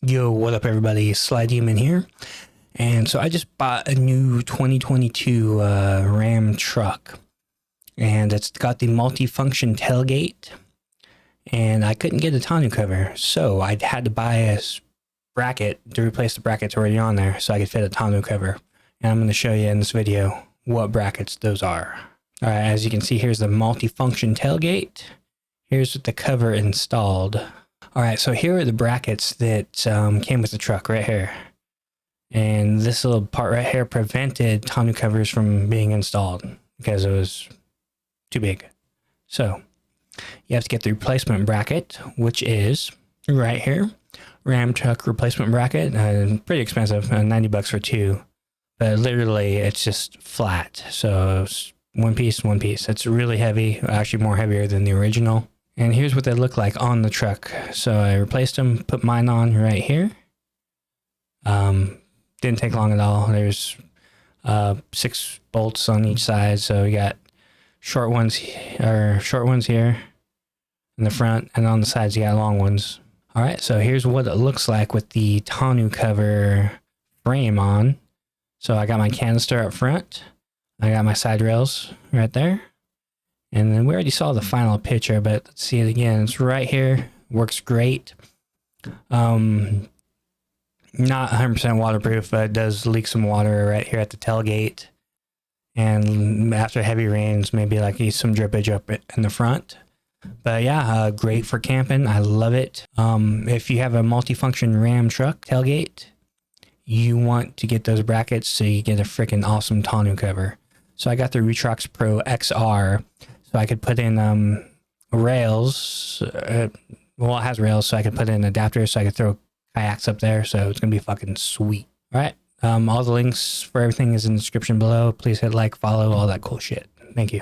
Yo, what up everybody, SlyDemon here. And so I just bought a new 2022 Ram truck. And it's got the multi-function tailgate. And I couldn't get a tonneau cover, so I had to buy a bracket to replace the brackets already on there so I could fit a tonneau cover. And I'm going to show you in this video what brackets those are. Alright, as you can see, here's the multi-function tailgate. Here's the cover installed. Alright, so here are the brackets that came with the truck right here. And this little part right here prevented tonneau covers from being installed because it was too big. So you have to get the replacement bracket, which is right here. Ram truck replacement bracket, pretty expensive, 90 bucks for two. But literally it's just flat. So it's one piece. It's really heavy, actually more heavier than the original. And here's what they look like on the truck. So I replaced them, put mine on right here. Didn't take long at all. There's 6 bolts on each side. So we got short ones here in the front, and on the sides you got long ones. All right, so here's what it looks like with the tonneau cover frame on. So I got my canister up front. I got my side rails right there. And then we already saw the final picture, but let's see it again. It's right here. Works great. Not 100% waterproof, but it does leak some water right here at the tailgate. And after heavy rains, maybe like some drippage up in the front. But yeah, great for camping. I love it. If you have a multifunction Ram truck tailgate, you want to get those brackets so you get a freaking awesome tonneau cover. So I got the RetraxPRO XR. So I could put in rails. Well, it has rails, so I could put in adapters so I could throw kayaks up there. So it's going to be fucking sweet. All right. All the links for everything is in the description below. Please hit like, follow, all that cool shit. Thank you.